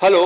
Hello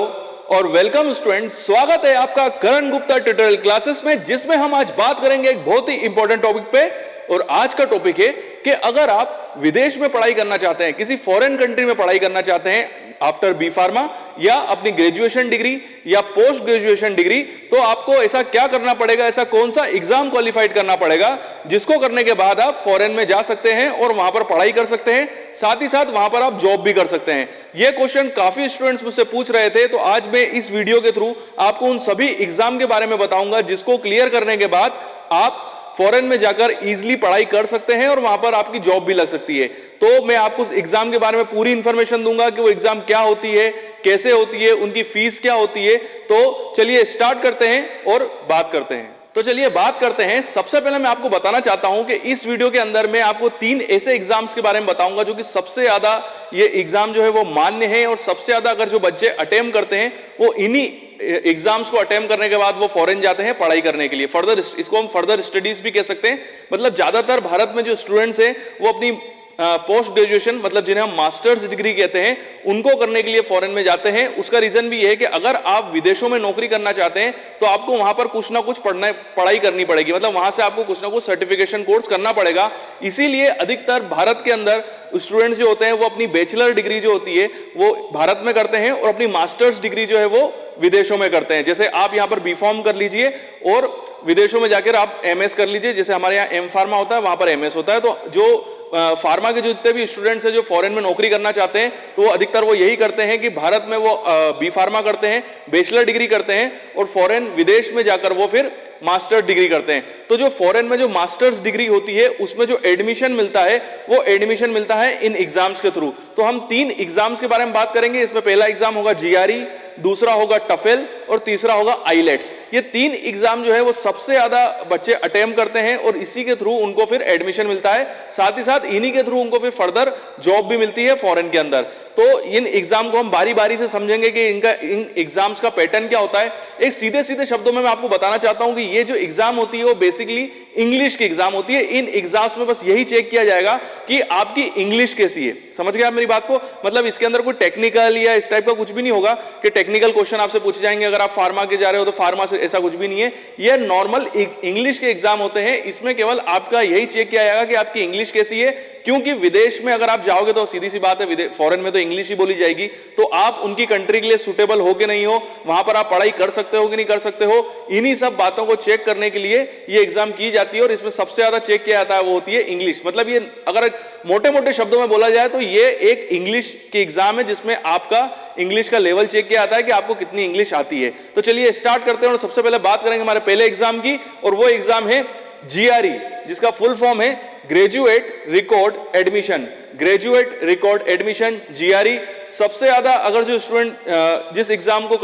और welcome students, स्वागत है आपका करण गुप्ता ट्यूटोरियल क्लासेस में, जिसमें हम आज बात करेंगे एक बहुत ही इंपॉर्टेंट टॉपिक पे। और आज का टॉपिक है कि अगर आप विदेश में पढ़ाई करना चाहते हैं, किसी फॉरेन कंट्री में पढ़ाई करना चाहते हैं आफ्टर बी फार्मा या अपनी ग्रेजुएशन डिग्री या पोस्ट ग्रेजुएशन डिग्री, तो आपको ऐसा क्या करना पड़ेगा, ऐसा कौन सा एग्जाम क्वालिफाइड करना पड़ेगा जिसको करने के बाद आप फॉरेन में जा सकते हैं और वहां पर पढ़ाई कर सकते हैं, साथ ही साथ वहां पर आप जॉब भी कर सकते हैं। यह क्वेश्चन काफी स्टूडेंट्स मुझसे पूछ रहे थे, तो आज मैं इस वीडियो के थ्रू आपको उन सभी एग्जाम के बारे में बताऊंगा जिसको क्लियर करने के बाद आप फॉरेन में जाकर इजीली पढ़ाई कर सकते हैं और वहां पर आपकी जॉब भी लग सकती है। तो मैं आपको एग्जाम के बारे में पूरी इंफॉर्मेशन दूंगा कि वो एग्जाम क्या होती है, कैसे होती है, उनकी फीस क्या होती है। तो चलिए स्टार्ट करते हैं और बात करते हैं। तो चलिए बात करते हैं। सबसे पहले मैं आपको बताना चाहता हूं कि इस वीडियो के अंदर मैं आपको 3 ऐसे एग्जाम्स के बारे में बताऊंगा जो कि सबसे ज्यादा ये एग्जाम जो है वो मान्य है और सबसे ज्यादा अगर जो बच्चे अटेम्प्ट करते हैं वो इन्हीं एग्जाम्स को अटेम्प्ट करने के बाद वो फॉरेन जाते हैं पढ़ाई करने के लिए। फर्दर इसको हम फर्दर स्टडीज भी कह सकते हैं। मतलब ज्यादातर भारत में जो स्टूडेंट्स हैं वो अपनी पोस्ट ग्रेजुएशन, मतलब जिन्हें हम मास्टर्स डिग्री कहते हैं, उनको करने के लिए फॉरेन में जाते हैं। उसका रीजन भी यह है कि अगर आप विदेशों में नौकरी करना चाहते हैं तो आपको वहां पर कुछ ना कुछ पढ़ाई करनी पड़ेगी, मतलब वहां से आपको कुछ ना कुछ सर्टिफिकेशन कोर्स करना पड़ेगा। इसीलिए अधिकतर भारत के अंदर स्टूडेंट्स जो होते हैं वो अपनी बैचलर डिग्री जो होती है वो भारत में करते हैं और अपनी मास्टर्स डिग्री जो है वो विदेशों में करते हैं। जैसे आप यहां पर बी फॉर्म कर लीजिए और विदेशों में जाकर आप एमएस कर लीजिए। जैसे हमारे यहाँ एम फार्मा होता है, वहां पर एमएस होता है। तो जो फार्मा के जो जितने भी स्टूडेंट्स हैं जो फॉरेन में नौकरी करना चाहते हैं, तो वो अधिकतर वो यही करते हैं कि भारत में वो बी फार्मा करते हैं, बैचलर डिग्री करते हैं और फॉरेन विदेश में जाकर वो फिर मास्टर डिग्री करते हैं। तो जो फॉरेन में जो मास्टर्स डिग्री होती है उसमें जो एडमिशन मिलता है वो एडमिशन मिलता है इन एग्जाम्स के थ्रू। तो हम 3 एग्जाम्स के बारे में बात करेंगे। इसमें पहला एग्जाम होगा जीआरई, दूसरा होगा टफेल और तीसरा होगा आईलेट्स। ये 3 एग्जाम जो है वो सबसे ज्यादा बच्चे अटेम्प्ट करते हैं और इसी के थ्रू उनको फिर एडमिशन मिलता है। साथ ही साथ इन्हीं के थ्रू उनको फिर फर्दर जॉब भी मिलती है फॉरेन के अंदर। तो इन एग्जाम को हम बारी बारी से समझेंगे कि इन एग्जाम्स का पैटर्न क्या होता है। एक सीधे सीधे शब्दों में मैं आपको बताना चाहता हूं कि ये जो एग्जाम होती है वो बेसिकली इंग्लिश की एग्जाम होती है। इन एग्जाम्स में बस यही चेक किया जाएगा कि आपकी इंग्लिश कैसी है। समझ गए आप मेरी बात को? मतलब इसके अंदर कोई टेक्निकल या इस टाइप का कुछ भी नहीं होगा कि टेक्निकल क्वेश्चन आपसे पूछे जाएंगे अगर आप फार्मा के जा रहे हो तो फार्मा से, ऐसा कुछ भी नहीं है। ये नॉर्मल इंग्लिश के एग्जाम होते हैं। इसमें केवल आपका यही चेक किया जाएगा कि आपकी इंग्लिश कैसी है, क्योंकि विदेश में अगर आप जाओगे तो सीधी सी बात है फॉरेन में तो इंग्लिश ही बोली जाएगी। तो आप उनकी कंट्री के लिए सुटेबल हो कि नहीं हो, वहां पर आप पढ़ाई कर सकते हो कि नहीं कर सकते हो, इन्हीं सब बातों को चेक करने के लिए ये एग्जाम की जाती है। और इसमें सबसे ज्यादा चेक किया जाता है वो होती है इंग्लिश। मतलब ये अगर मोटे मोटे शब्दों में बोला जाए तो ये एक इंग्लिश की एग्जाम है जिसमें आपका इंग्लिश का लेवल चेक किया जाता है कि आपको कितनी इंग्लिश आती है। तो चलिए स्टार्ट करते हैं और सबसे पहले बात करेंगे हमारे पहले एग्जाम की, और वो एग्जाम है जीआरई, जिसका फुल फॉर्म है graduate record admission. Graduate record admission, GRE. सबसे ज्यादा अगर जो स्टूडेंट जिस एग्जाम को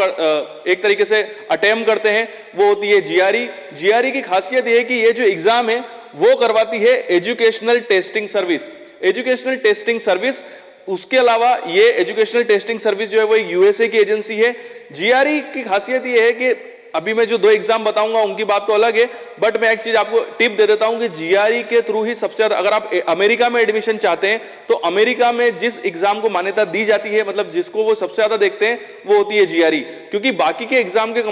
एक तरीके से अटेम्प्ट करते हैं वो होती है जीआरई। जीआरई की खासियत यह है कि ये जो एग्जाम है वो करवाती है educational testing service. Educational testing service, उसके अलावा ये एजुकेशनल टेस्टिंग सर्विस जो है वो यूएसए की एजेंसी है। जीआरई की खासियत ये है कि अभी मैं जो 2 एग्जाम बताऊंगा उनकी बात तो अलग है, बट मैं एक चीज आपको टिप दे देता हूं कि जीआरई के थ्रू ही सबसे ज्यादा, अगर आप अमेरिका में एडमिशन चाहते हैं तो अमेरिका में जिस एग्जाम को मान्यता दी जाती है, मतलब जिसको वो सबसे ज्यादा देखते हैं, वो होती है जीआरई। क्योंकि बाकी के एग्जाम के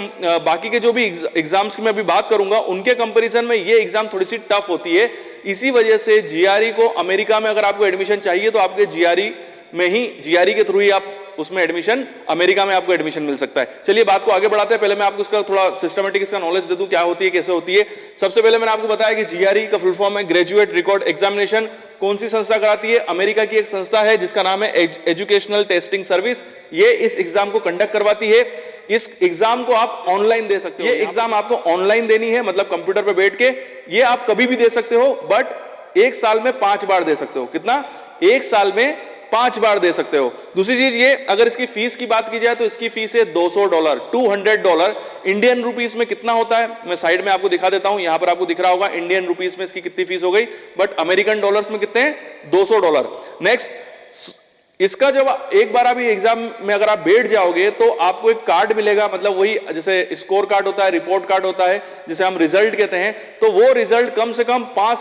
बाकी के जो भी एग्जाम्स की मैं अभी बात करूंगा उनके कंपेरिजन में ये एग्जाम थोड़ी सी टफ होती है। इसी वजह से जीआरई को अमेरिका में अगर आपको एडमिशन चाहिए तो आपके जीआरई में ही, जीआरई के थ्रू ही आप उसमें एडमिशन, अमेरिका में आपको एडमिशन मिल सकता है। चलिए बात को आगे बढ़ाते हैं। पहले मैं आपको इसका थोड़ा सिस्टमेटिक इसका नॉलेज दे दूं, क्या होती है, कैसे होती है। सबसे पहले मैंने आपको बताया कि जीआरई का फुल फॉर्म है ग्रेजुएट रिकॉर्ड एग्जामिनेशन। कौन सी संस्था कराती है? अमेरिका की एक संस्था है जिसका नाम है एजुकेशनल टेस्टिंग सर्विस। ये इस एग्जाम को कंडक्ट करवाती है। इस एग्जाम को आप ऑनलाइन दे सकते हो। ये एग्जाम आपको ऑनलाइन देनी है, मतलब कंप्यूटर पर बैठ के। ये आप कभी भी दे सकते हो, बट 1 साल में 5 बार दे सकते हो। कितना? 1 साल में 5 बार दे सकते हो। दूसरी चीज ये, अगर इसकी फीस की बात की जाए तो इसकी फीस है $200, $200। इंडियन रुपीस में कितना होता है मैं साइड में आपको दिखा देता हूं। यहां पर आपको दिख रहा होगा इंडियन रुपीस में इसकी कितनी फीस हो गई, बट अमेरिकन डॉलर्स में कितने हैं? $200। नेक्स्ट, इसका जब एक बार आप ये एग्जाम में अगर आप बैठ जाओगे तो आपको एक कार्ड मिलेगा, मतलब वही जैसे स्कोर कार्ड होता है, रिपोर्ट कार्ड होता है, जिसे हम रिजल्ट कहते हैं। तो वो रिजल्ट कम से कम 5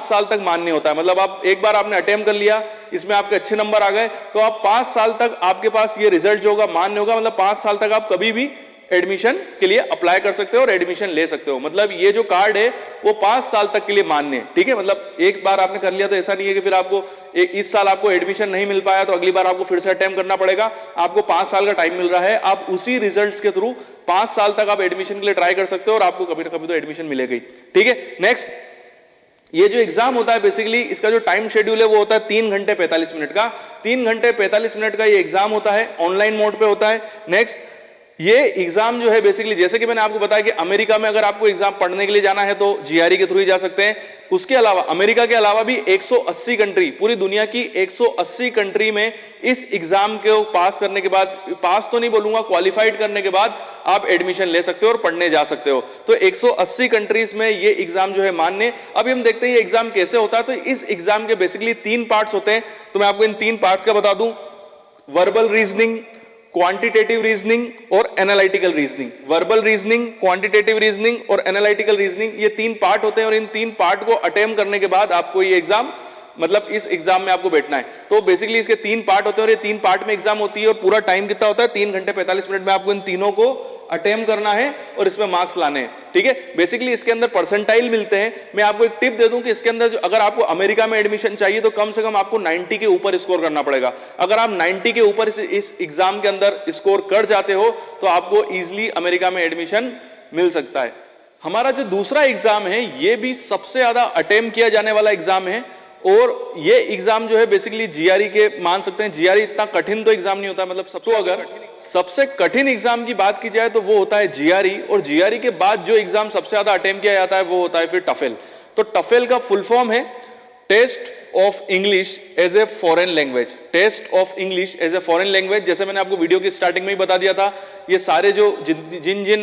साल तक मान्य होता है। मतलब आप एक बार आपने अटेम्प्ट कर लिया, इसमें आपके अच्छे नंबर आ गए, तो आप 5 साल तक आपके पास ये रिजल्ट जो होगा मान्य होगा। मतलब 5 साल तक आप कभी भी एडमिशन के लिए अप्लाई कर सकते हो और एडमिशन ले सकते हो। मतलब ये जो कार्ड है वो 5 साल तक के लिए मान्य है, ठीक है। मतलब एक बार आपने कर लिया तो ऐसा नहीं है कि फिर आपको इस साल आपको एडमिशन नहीं मिल पाया तो अगली बार आपको फिर से अटेम्प्ट करना पड़ेगा। आपको 5 साल का टाइम मिल रहा है, आप उसी रिजल्ट्स के थ्रू 5 साल तक आप एडमिशन के लिए ट्राई कर सकते हो और आपको कभी ना कभी तो एडमिशन मिलेगी, ठीक है। नेक्स्ट, ये जो एग्जाम होता है बेसिकली इसका जो टाइम शेड्यूल है वो होता है 3 घंटे 45 मिनट का। 3 घंटे 45 मिनट का ये एग्जाम होता है, ऑनलाइन मोड पे होता है। नेक्स्ट, ये एग्जाम जो है बेसिकली जैसे कि मैंने आपको बताया कि अमेरिका में अगर आपको एग्जाम पढ़ने के लिए जाना है तो जीआरई के थ्रू ही जा सकते हैं। उसके अलावा अमेरिका के अलावा भी 180 कंट्री, पूरी दुनिया की 180 कंट्री में इस एग्जाम को पास करने के बाद, पास तो नहीं बोलूंगा, क्वालिफाइड करने के बाद आप एडमिशन ले सकते हो और पढ़ने जा सकते हो। तो 180 कंट्रीज में ये एग्जाम जो है मान्य। अभी हम देखते हैं ये एग्जाम कैसे होता है। तो इस एग्जाम के बेसिकली 3 पार्ट्स होते हैं, तो मैं आपको इन 3 पार्ट्स का बता दूं। वर्बल रीजनिंग, क्वांटिटेटिव रीजनिंग और analytical reasoning. Verbal reasoning, quantitative reasoning और एनालिटिकल रीजनिंग, ये 3 पार्ट होते हैं और इन 3 पार्ट को अटेम्प्ट करने के बाद आपको ये एग्जाम, मतलब इस एग्जाम में आपको बैठना है। तो बेसिकली इसके 3 पार्ट होते हैं और ये 3 पार्ट में एग्जाम होती है और पूरा टाइम कितना होता है 3 घंटे 45 मिनट में आपको इन तीनों को अटेम्प्ट करना है और इसमें मार्क्स लाने हैं, ठीक है। बेसिकली इसके अंदर परसेंटाइल मिलते हैं। मैं आपको एक टिप दे दूं कि इसके अंदर अगर आपको अमेरिका में एडमिशन चाहिए तो कम से कम आपको 90 के ऊपर स्कोर करना पड़ेगा। अगर आप 90 के ऊपर इस एग्जाम के अंदर स्कोर कर जाते हो तो आपको इजीली अमेरिका में एडमिशन मिल सकता है। हमारा जो दूसरा एग्जाम है ये भी सबसे ज्यादा अटेम्प्ट किया जाने वाला एग्जाम है और ये एग्जाम जो है बेसिकली जीआरई के मान सकते हैं। जीआरई इतना कठिन तो एग्जाम नहीं होता, मतलब सबसे अगर सबसे कठिन एग्जाम की बात की जाए तो वो होता है जीआरई, और जीआरई के बाद जो एग्जाम सबसे ज्यादा अटेम्प्ट किया जाता है वो होता है फिर टफेल। तो टफेल का फुल फॉर्म है test of English as a foreign language. Test of English as a foreign language, जैसे मैंने आपको वीडियो की स्टार्टिंग में ही बता दिया था, ये सारे जो जिन जिन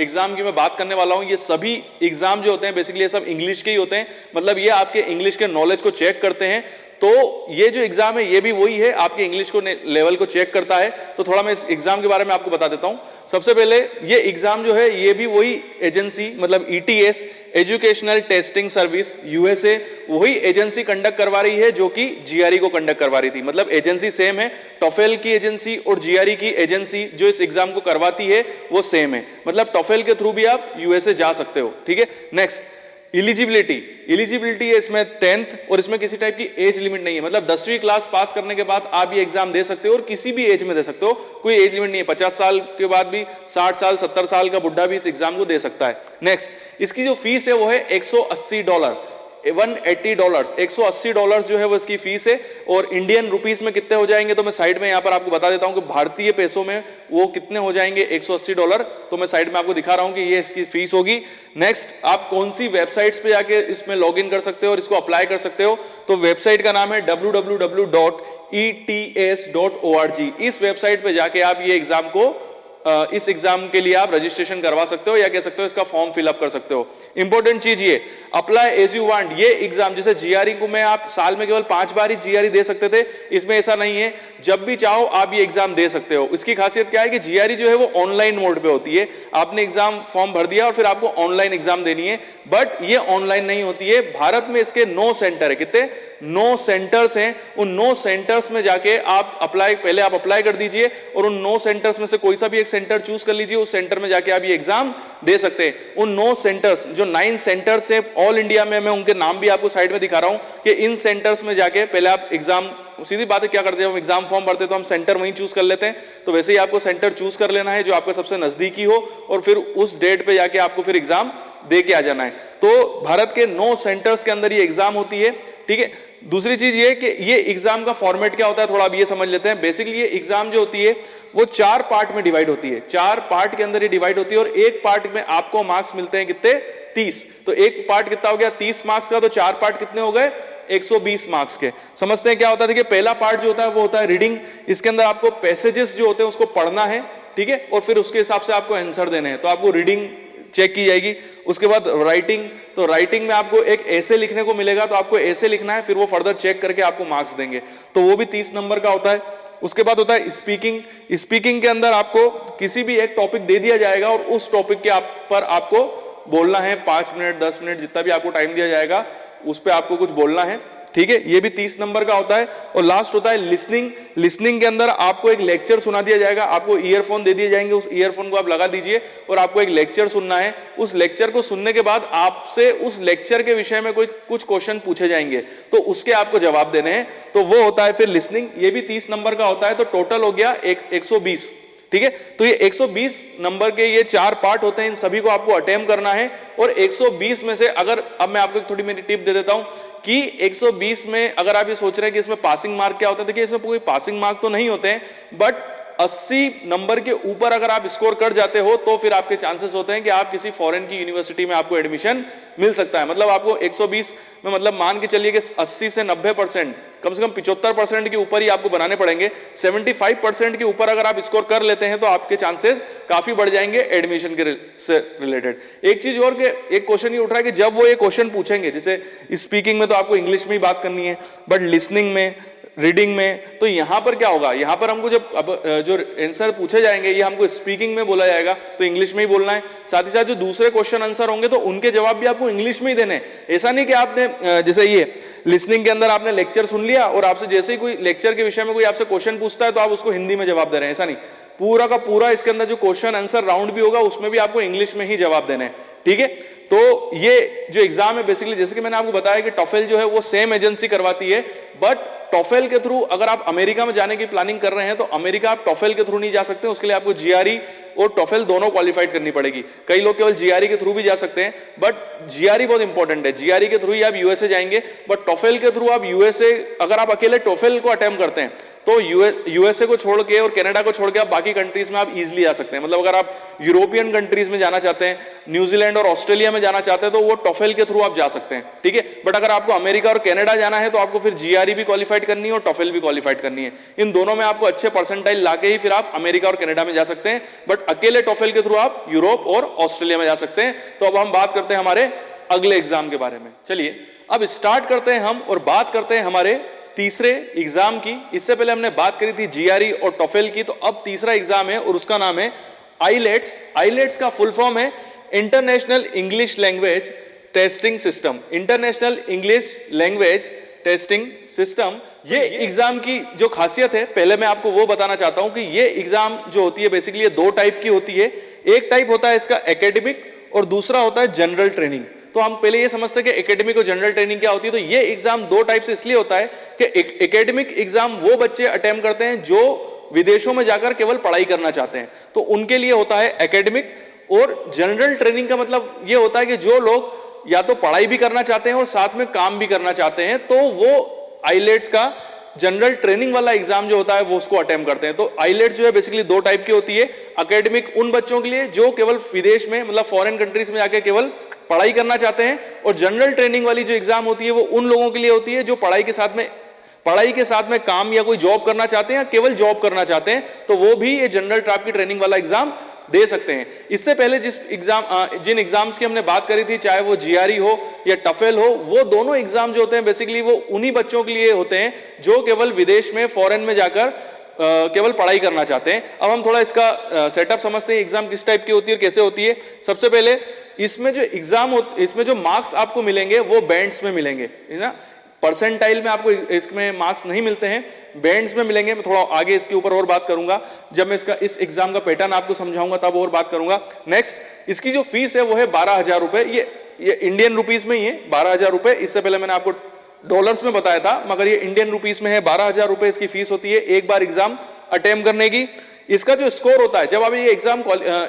एग्जाम की मैं बात करने वाला हूं ये सभी एग्जाम जो होते हैं बेसिकली ये सब इंग्लिश के ही होते हैं। मतलब ये आपके इंग्लिश के नॉलेज को चेक करते हैं। तो ये जो एग्जाम है ये भी वही है, आपके इंग्लिश को लेवल को चेक करता है। तो थोड़ा मैं इस एग्जाम के बारे में आपको बता देता हूं। सबसे पहले ये एग्जाम जो है ये भी वही एजेंसी, मतलब ETS, educational testing service USA, वही एजेंसी कंडक्ट करवा रही है जो कि जीआरई को कंडक्ट करवा रही थी। मतलब एजेंसी सेम है, टॉफेल की एजेंसी और जीआरई की एजेंसी जो इस एग्जाम को करवाती है वो सेम है। मतलब टॉफेल के थ्रू भी आप यूएसए जा सकते हो, ठीक है। नेक्स्ट, इलिजिबिलिटी है इसमें 10th और इसमें किसी टाइप की एज लिमिट नहीं है। मतलब 10वीं क्लास पास करने के बाद आप ये एग्जाम दे सकते हो और किसी भी एज में दे सकते हो, कोई एज लिमिट नहीं है। 50 साल के बाद भी, 60 साल 70 साल का बुढ़ा भी इस एग्जाम को दे सकता है। नेक्स्ट, इसकी जो फीस है वो है $180, $180, $180 जो है वो इसकी फीस है। और इंडियन रुपीस में कितने हो जाएंगे तो मैं साइड में यहाँ पर आपको बता देता हूँ कि भारतीय पैसों में वो कितने हो जाएंगे $180। तो मैं साइड में आपको दिखा रहा हूँ कि ये इसकी फीस होगी। नेक्स्ट, आप कौन सी वेबसाइट्स पे जाके इसमें लॉग इन कर सकते हो और इसको अप्लाई कर सकते हो। तो वेबसाइट का नाम है www.ets.org। इस वेबसाइट पे जाके आप ये एग्जाम को इस एग्जाम के लिए आप रजिस्ट्रेशन करवा सकते हो या कह सकते हो इसका फॉर्म फिलअप कर सकते हो। इंपॉर्टेंट चीज ये, अप्लाई एज यू वांट। ये एग्जाम जैसे जीआरई को मैं आप साल में केवल 5 बार ही जीआरई दे सकते थे, इसमें ऐसा नहीं है, जब भी चाहो आप ये एग्जाम दे सकते हो। इसकी खासियत क्या है कि जीआरई जो है वो ऑनलाइन मोड पे होती है। आपने एग्जाम फॉर्म भर दिया और फिर आपको ऑनलाइन एग्जाम देनी है, बट ये ऑनलाइन नहीं होती है। भारत में इसके 9 सेंटर है। कितने? 9 सेंटर्स हैं। उन 9 सेंटर्स में जाके आप पहले आप अप्लाई कर दीजिए और उन 9 सेंटर्स में से कोई सा भी एक सेंटर चूज कर लीजिए, उस सेंटर में जाके आप ये एग्जाम दे सकते हैं। उन 9 सेंटर्स, जो 9 सेंटर्स हैं ऑल इंडिया में, मैं उनके नाम भी आपको साइड में दिखा रहा हूं कि इन सेंटर्स में जाके पहले आप एग्जाम, सीधी बात है क्या करते हैं हम एग्जाम फॉर्म भरते तो हम सेंटर वहीं चूज कर लेते हैं। तो वैसे ही आपको सेंटर चूज कर लेना है जो आपके सबसे नजदीकी हो और फिर उस डेट पे जाके आपको फिर एग्जाम दे के आ जाना है। तो भारत के 9 सेंटर्स के अंदर ये एग्जाम होती है, ठीक है। दूसरी चीज ये कि ये एग्जाम का फॉर्मेट क्या होता है थोड़ा अब ये समझ लेते हैं। बेसिकली ये एग्जाम जो होती है वो 4 पार्ट में डिवाइड होती है। 4 पार्ट के अंदर ये डिवाइड होती है और एक पार्ट में आपको मार्क्स मिलते हैं कितने? 30। तो एक पार्ट कितना हो गया? 30 मार्क्स का। तो 4 पार्ट कितने हो गए? 120 मार्क्स के। समझते हैं क्या होता है? देखिए पहला पार्ट जो होता है वो होता है रीडिंग। इसके अंदर आपको पैसेजेस जो होते हैं उसको पढ़ना है, ठीक है, और फिर उसके हिसाब से आपको आंसर देने हैं। तो आपको रीडिंग चेक की जाएगी। उसके बाद राइटिंग, तो राइटिंग में आपको एक ऐसे लिखने को मिलेगा, तो आपको ऐसे लिखना है, फिर वो फर्दर चेक करके आपको मार्क्स देंगे, तो वो भी 30 नंबर का होता है। उसके बाद होता है स्पीकिंग। स्पीकिंग के अंदर आपको किसी भी एक टॉपिक दे दिया जाएगा और उस टॉपिक के पर आपको बोलना है, 5 मिनट 10 मिनट जितना भी आपको टाइम दिया जाएगा उस पर आपको कुछ बोलना है, ठीक है, ये भी 30 नंबर का होता है। और लास्ट होता है लिसनिंग। लिसनिंग के अंदर आपको एक लेक्चर सुना दिया जाएगा, आपको ईयरफोन दे दिए जाएंगे, उस ईयरफोन को आप लगा दीजिए और आपको एक लेक्चर सुनना है। उस लेक्चर को सुनने के बाद आपसे उस लेक्चर के विषय में कुछ क्वेश्चन पूछे जाएंगे, तो उसके आपको जवाब देने हैं, तो वो होता है फिर लिसनिंग। ये भी 30 नंबर का होता है, तो टोटल हो गया 120, ठीक है। तो ये 120 नंबर के ये 4 पार्ट होते हैं, इन सभी को आपको अटेम्प्ट करना है। और 120 में से अगर, अब मैं आपको थोड़ी मेरी टिप दे देता हूं कि 120 में अगर आप ये सोच रहे हैं कि इसमें पासिंग मार्क क्या होता है, देखिए इसमें कोई पासिंग मार्क तो नहीं होते हैं, बट 80 नंबर के ऊपर अगर आप स्कोर कर जाते हो तो फिर आपके चांसेस होते हैं कि आप किसी फॉरेन की यूनिवर्सिटी में आपको एडमिशन मिल सकता है। मतलब आपको 120 में, मतलब मान के चलिए कि 80 से 90%, कम से कम 75% के ऊपर ही आपको बनाने पड़ेंगे। 75% के ऊपर अगर आप स्कोर कर लेते हैं तो आपके चांसेस काफी बढ़ जाएंगे एडमिशन के से रिलेटेड। एक चीज और के एक क्वेश्चन ये उठ रहा है कि जब वो ये क्वेश्चन पूछेंगे, जैसे स्पीकिंग में तो आपको इंग्लिश में ही बात करनी है, बट लिसनिंग में, रीडिंग में, तो यहां पर क्या होगा, यहां पर हमको जब अब जो आंसर पूछे जाएंगे ये हमको स्पीकिंग में बोला जाएगा, तो इंग्लिश में ही बोलना है। साथ ही साथ जो दूसरे क्वेश्चन आंसर होंगे तो उनके जवाब भी आपको इंग्लिश में ही देने हैं। ऐसा नहीं कि आपने जैसे ये लिसनिंग के अंदर आपने लेक्चर सुन लिया और आपसे जैसे ही कोई लेक्चर के विषय में कोई आपसे क्वेश्चन पूछता है तो आप उसको हिंदी में जवाब दे रहे हैं, ऐसा नहीं। पूरा का पूरा इसके अंदर जो क्वेश्चन आंसर राउंड भी होगा उसमें भी आपको इंग्लिश में ही जवाब देने हैं, ठीक है। तो ये जो एग्जाम है बेसिकली, जैसे कि मैंने आपको बताया कि टॉफेल जो है वो सेम एजेंसी करवाती है, बट टॉफेल के थ्रू अगर आप अमेरिका में जाने की प्लानिंग कर रहे हैं तो अमेरिका आप टॉफेल के थ्रू नहीं जा सकते, उसके लिए आपको जीआरई और टॉफेल दोनों क्वालिफाइड करनी पड़ेगी। कई लोग केवल जीआरई के थ्रू भी जा सकते हैं, बट जीआरई बहुत इंपॉर्टेंट है। जीआरई के थ्रू ही आप यूएसए जाएंगे, बट टॉफेल के थ्रू आप यूएसए, अगर आप अकेले टॉफेल को अटेम्प्ट करते हैं तो यूएसए को छोड़ के और कनाडा को छोड़ के आप बाकी कंट्रीज में आप इजीली जा सकते हैं। मतलब अगर आप यूरोपियन कंट्रीज में जाना चाहते हैं, न्यूजीलैंड और ऑस्ट्रेलिया में जाना चाहते हैं, तो वो टॉफेल के थ्रू आप जा सकते हैं, ठीक है। बट अगर आपको अमेरिका और कनाडा जाना है तो आपको फिर जीआरई भी क्वालिफाइड करनी है और टॉफेल भी क्वालिफाइड करनी है। इन दोनों में आपको अच्छे परसेंटाइल लाके ही फिर आप अमेरिका और कनाडा में जा सकते हैं, बट अकेले टॉफेल के थ्रू आप यूरोप और ऑस्ट्रेलिया में जा सकते हैं। तो अब हम बात करते हैं हमारे अगले एग्जाम के बारे में। चलिए अब स्टार्ट करते हैं हम और बात करते हैं हमारे तीसरे एग्जाम की। इससे पहले हमने बात करी थी जीआरई और टॉफेल की, तो अब तीसरा एग्जाम है और उसका नाम है आईलेट्स। आईलेट्स का फुल फॉर्म है international English language testing system. International English language testing system, ये एग्जाम की जो खासियत है पहले मैं आपको वो बताना चाहता हूं कि ये एग्जाम जो होती है बेसिकली ये 2 टाइप की होती है। एक टाइप होता है इसका एकेडमिक और दूसरा होता है जनरल ट्रेनिंग। तो हम पहले ये समझते हैं कि एकेडमिक और जनरल ट्रेनिंग क्या होती है। तो ये एग्जाम 2 टाइप से इसलिए होता है कि एकेडमिक एग्जाम वो बच्चे अटेम्प्ट करते हैं जो विदेशों में जाकर केवल पढ़ाई करना चाहते हैं, तो उनके लिए होता है एकेडमिक। और जनरल ट्रेनिंग का मतलब ये होता है कि जो लोग या तो पढ़ाई भी करना चाहते हैं और साथ में काम भी करना चाहते हैं, तो वो आईलेट्स का जनरल ट्रेनिंग वाला एग्जाम जो होता है वो उसको अटेम्प्ट करते हैं। तो आईलेट्स जो है बेसिकली 2 टाइप की होती है। एकेडमिक उन बच्चों के लिए जो केवल विदेश में, मतलब फॉरेन कंट्रीज में जाके केवल पढ़ाई करना चाहते हैं, और जनरल ट्रेनिंग वाली जो एग्जाम होती है वो उन लोगों के लिए होती है जो पढ़ाई के साथ में काम या कोई जॉब करना चाहते हैं या केवल जॉब करना चाहते हैं, तो वो भी ये जनरल टाइप की ट्रेनिंग वाला एग्जाम दे सकते हैं। इससे पहले जिन एग्जाम्स की हमने बात करी थी, चाहे वो जीआरई हो या टफेल हो, वो दोनों एग्जाम जो होते हैं बेसिकली वो उन्हीं बच्चों के लिए होते हैं जो केवल विदेश में, फॉरेन में जाकर केवल पढ़ाई करना चाहते हैं। अब हम थोड़ा इसका सेटअप समझते हैं, एग्जाम किस टाइप की होती है और कैसे होती है। सबसे पहले इसमें जो मार्क्स आपको मिलेंगे वो बैंड्स में मिलेंगे, है ना। परसेंटाइल में आपको इसमें मार्क्स नहीं मिलते हैं, बैंड्स में मिलेंगे। मैं थोड़ा आगे इसके ऊपर और बात करूंगा, जब मैं इस एग्जाम का पैटर्न आपको समझाऊंगा तब और बात करूंगा। नेक्स्ट, इसकी जो फीस है वो है 12,000 रुपए। ये इंडियन रुपीस में ही है 12,000 रुपए। इससे पहले मैंने आपको डॉलर्स में बताया था, मगर ये इंडियन रुपीस में है। 12,000 रुपए इसकी फीस होती है एक बार एग्जाम अटेम्प्ट करने की। इसका जो स्कोर होता है, जब आप ये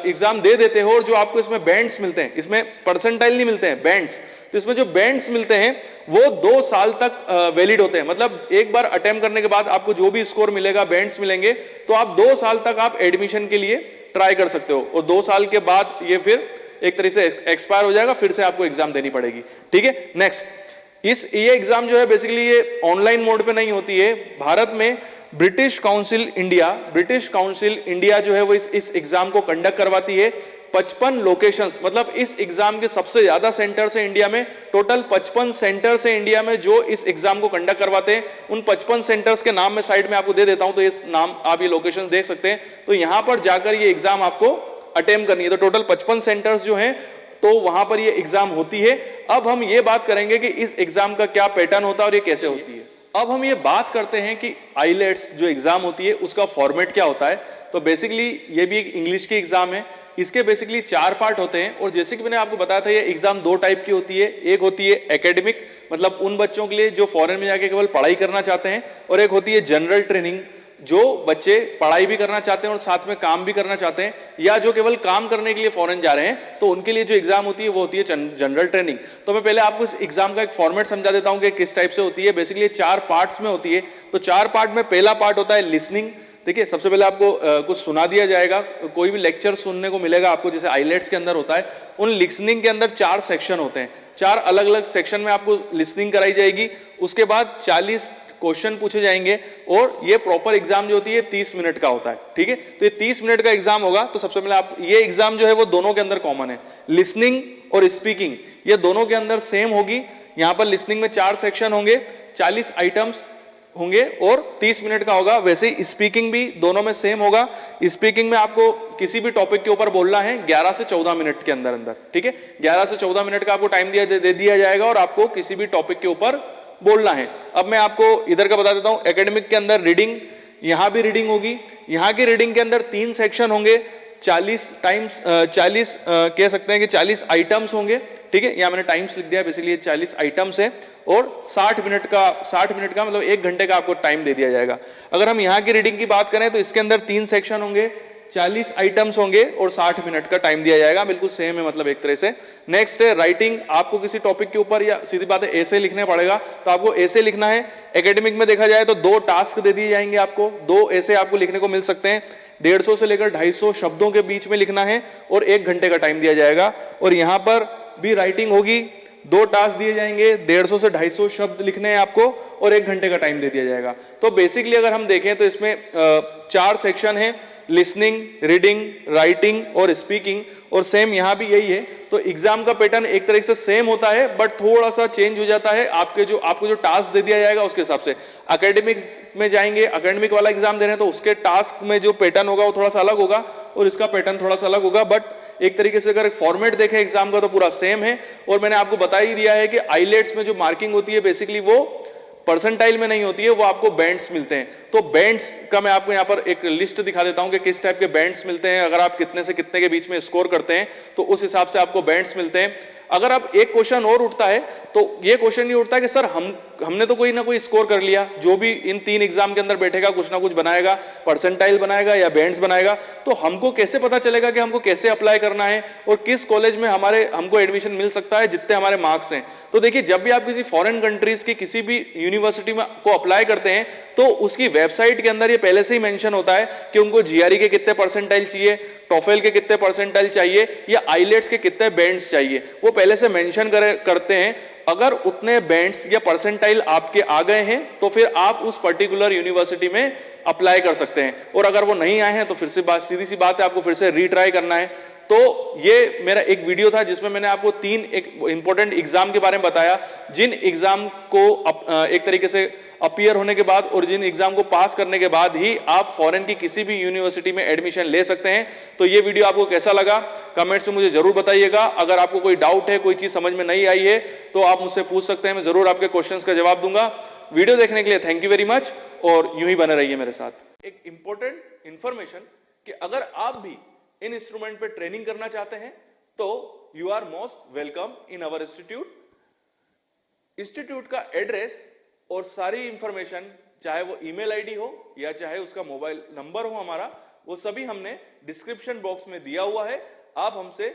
एग्जाम दे देते हो और जो आपको इसमें बैंड्स मिलते हैं, इसमें परसेंटाइल नहीं मिलते हैं, बैंड्स, तो इसमें जो बैंड्स मिलते हैं वो 2 साल तक वैलिड होते हैं। मतलब एक बार अटेम्प्ट करने के बाद आपको जो भी स्कोर मिलेगा, बैंड्स मिलेंगे, तो आप 2 साल तक आप एडमिशन के लिए ट्राई कर सकते हो, और 2 साल के बाद ये फिर एक तरह से एक्सपायर हो जाएगा, फिर से आपको एग्जाम देनी पड़ेगी, ठीक है। नेक्स्ट, ये एग्जाम जो है बेसिकली ये ऑनलाइन मोड पे नहीं होती है। भारत में ब्रिटिश काउंसिल इंडिया जो है वो इस एग्जाम को कंडक्ट करवाती है। 55 लोकेशंस, मतलब इस एग्जाम के सबसे ज्यादा सेंटर है इंडिया में। टोटल 55 सेंटर है इंडिया में जो इस एग्जाम को कंडक्ट करवाते हैं। उन 55 सेंटर्स के नाम मैं साइड में आपको दे देता हूं, तो इस नाम आप ये लोकेशन देख सकते हैं। तो यहां पर जाकर ये एग्जाम आपको अटेम्प्ट करनी है। तो टोटल 55 सेंटर्स जो हैं तो वहां पर ये एग्जाम होती है। अब हम ये बात करेंगे कि इस एग्जाम का क्या पैटर्न होता है और ये कैसे होती है। अब हम ये बात करते हैं कि आईलेट्स जो एग्जाम होती है उसका फॉर्मेट क्या होता है। तो बेसिकली ये भी एक इंग्लिश की एग्जाम है। इसके बेसिकली 4 पार्ट होते हैं और जैसे कि मैंने आपको बताया था ये एग्जाम 2 टाइप की होती है। एक होती है एकेडमिक, मतलब उन बच्चों के लिए जो फॉरेन में जाके केवल पढ़ाई करना चाहते हैं, और एक होती है जनरल ट्रेनिंग, जो बच्चे पढ़ाई भी करना चाहते हैं और साथ में काम भी करना चाहते हैं, या जो केवल काम करने के लिए फॉरेन जा रहे हैं, तो उनके लिए जो एग्जाम होती है वो होती है जनरल ट्रेनिंग। तो मैं पहले आपको इस एग्जाम का एक फॉर्मेट समझा देता हूं कि किस टाइप से होती है। बेसिकली 4 पार्ट्स में होती है। तो 4 पार्ट में पहला पार्ट होता है लिसनिंग। देखिए, सबसे पहले आपको कुछ सुना दिया जाएगा, कोई भी लेक्चर सुनने को मिलेगा आपको, जैसे आईलेट्स के अंदर होता है। उन लिसनिंग के अंदर 4 सेक्शन होते हैं। 4 अलग अलग सेक्शन में आपको लिसनिंग कराई जाएगी। उसके बाद 40 क्वेश्चन पूछे जाएंगे और ये प्रॉपर एग्जाम जो होती है 30 मिनट का होता है। ठीक है, तो ये 30 मिनट का एग्जाम होगा। तो सबसे पहले आप ये एग्जाम जो है वो दोनों के अंदर कॉमन है, लिसनिंग और स्पीकिंग, ये दोनों के अंदर सेम होगी। यहां पर लिसनिंग में 4 सेक्शन होंगे, 40 आइटम्स होंगे और 30 मिनट का होगा। वैसे ही स्पीकिंग भी दोनों में सेम होगा। स्पीकिंग में आपको किसी भी टॉपिक के ऊपर बोलना है 11 से 14 मिनट के अंदर अंदर। ठीक है, 11 से 14 मिनट का आपको टाइम दे दिया जाएगा और आपको किसी भी टॉपिक के ऊपर बोलना है। अब मैं आपको इधर का बता देता हूं। एकेडमिक के अंदर रीडिंग, यहां भी रीडिंग होगी। यहां की रीडिंग के अंदर 3 सेक्शन होंगे, 40 कह सकते हैं कि 40 आइटम्स होंगे। ठीक है, यहां मैंने टाइम्स लिख दिया, बेसिकली 40 आइटम्स है और 60 मिनट का मतलब 1 घंटे का आपको टाइम दे दिया जाएगा। अगर हम यहां की रीडिंग की बात करें तो इसके अंदर 3 सेक्शन होंगे, 40 आइटम्स होंगे और 60 मिनट का टाइम दिया जाएगा। बिल्कुल सेम है, मतलब एक तरह से। नेक्स्ट है राइटिंग। आपको किसी टॉपिक के ऊपर या सीधी बात है ऐसे लिखने पड़ेगा, तो आपको ऐसे लिखना है। एकेडमिक में देखा जाए तो 2 टास्क दे दिए जाएंगे आपको, 2 ऐसे आपको लिखने को मिल सकते हैं। 150 से लेकर 250 शब्दों के बीच में लिखना है और 1 घंटे का टाइम दिया जाएगा। और यहां पर भी राइटिंग होगी, 2 टास्क दिए जाएंगे, 150 से 250 शब्द लिखने हैं आपको और 1 घंटे का टाइम दे दिया जाएगा। तो बेसिकली अगर हम देखें तो इसमें 4 सेक्शन है, लिसनिंग, रीडिंग, राइटिंग और स्पीकिंग, और सेम यहां भी यही है। तो एग्जाम का पैटर्न एक तरह से सेम होता है, बट थोड़ा सा चेंज हो जाता है आपको जो टास्क दे दिया जाएगा उसके हिसाब से। एकेडमिक में जाएंगे, एकेडमिक वाला एग्जाम दे रहे हैं, तो उसके टास्क में जो पैटर्न होगा वो थोड़ा सा अलग होगा और इसका पैटर्न थोड़ा सा अलग होगा। बट एक तरीके से अगर फॉर्मेट देखें एग्जाम का तो पूरा सेम है। और मैंने आपको बता ही दिया है कि आईलेट्स में जो मार्किंग होती है बेसिकली वो परसेंटाइल में नहीं होती है, वो आपको बैंड्स मिलते हैं। तो बैंड्स का मैं आपको यहाँ पर एक लिस्ट दिखा देता हूं कि किस टाइप के बैंड्स मिलते हैं। अगर आप कितने से कितने के बीच में स्कोर करते हैं तो उस हिसाब से आपको बैंड्स मिलते हैं। अगर आप एक क्वेश्चन और उठता है तो ये क्वेश्चन नहीं उठता कि सर हमने तो कोई ना कोई स्कोर कर लिया। जो भी इन 3 एग्जाम के अंदर बैठेगा कुछ ना कुछ बनाएगा, परसेंटाइल बनाएगा या बैंड्स बनाएगा। तो हमको कैसे पता चलेगा कि हमको कैसे अप्लाई करना है और किस कॉलेज में हमको एडमिशन मिल सकता है जितने हमारे मार्क्स हैं। तो देखिए, जब भी आप किसी फॉरेन कंट्रीज की किसी भी यूनिवर्सिटी में को अप्लाई करते हैं तो उसकी वेबसाइट के अंदर ये पहले से ही मेंशन होता है कि उनको जीआरई के कितने परसेंटाइल चाहिए, टॉफेल के कितने परसेंटाइल चाहिए या आईलेट्स के कितने बैंड्स चाहिए, वो पहले से मेंशन करते हैं। अगर उतने बैंड्स या परसेंटाइल आपके आ गए हैं तो फिर आप उस पर्टिकुलर यूनिवर्सिटी में अप्लाई कर सकते हैं, और अगर वो नहीं आए हैं तो फिर से सीधी सी बात है, आपको फिर से रीट्राई करना है। तो ये मेरा एक वीडियो था जिसमें मैंने आपको 3 एक इंपॉर्टेंट एग्जाम के बारे में बताया, जिन एग्जाम को एक तरीके से अपीयर होने के बाद और जिन एग्जाम को पास करने के बाद ही आप फॉरेन की किसी भी यूनिवर्सिटी में एडमिशन ले सकते हैं। तो ये वीडियो आपको कैसा लगा कमेंट्स में मुझे जरूर बताइएगा। अगर आपको कोई डाउट है, कोई चीज समझ में नहीं आई है तो आप मुझसे पूछ सकते हैं, मैं जरूर आपके क्वेश्चंस का जवाब दूंगा। वीडियो देखने के लिए थैंक यू वेरी मच और यूं ही बने रहिए मेरे साथ। एक इंपॉर्टेंट इंफॉर्मेशन कि अगर आप भी इन इंस्ट्रूमेंट पे ट्रेनिंग करना चाहते हैं तो you are most welcome in our institute का एड्रेस और सारी इंफॉर्मेशन, चाहे वो ईमेल आईडी हो या चाहे उसका मोबाइल नंबर हो हमारा, वो सभी हमने डिस्क्रिप्शन बॉक्स में दिया हुआ है। आप हमसे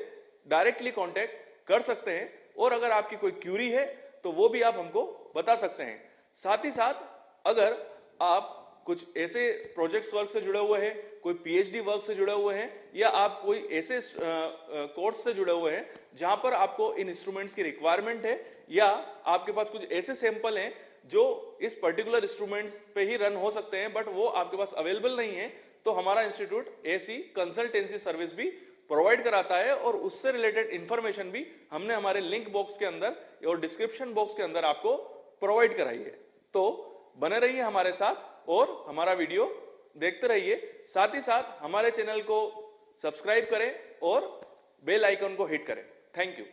डायरेक्टली कांटेक्ट कर सकते हैं और अगर आपकी कोई क्यूरी है तो वो भी आप हमको बता सकते हैं। साथ ही साथ अगर आप कुछ ऐसे प्रोजेक्ट्स वर्क से जुड़े हुए हैं, कोई पीएचडी वर्क से जुड़े हुए हैं या आप कोई ऐसे कोर्स से जुड़े हुए हैं जहां पर आपको इन इंस्ट्रूमेंट्स की रिक्वायरमेंट है या आपके पास कुछ ऐसे सैंपल हैं जो इस पर्टिकुलर इंस्ट्रूमेंट्स पे ही रन हो सकते हैं बट वो आपके पास अवेलेबल नहीं है, तो हमारा इंस्टीट्यूट ऐसी कंसल्टेंसी सर्विस भी प्रोवाइड कराता है और उससे रिलेटेड इंफॉर्मेशन भी हमने हमारे लिंक बॉक्स के अंदर और डिस्क्रिप्शन बॉक्स के अंदर आपको प्रोवाइड कराई है। तो बने रहिए हमारे साथ और हमारा वीडियो देखते रहिए, साथ ही साथ हमारे चैनल को सब्सक्राइब करें और बेल आइकन को हिट करें। Thank you.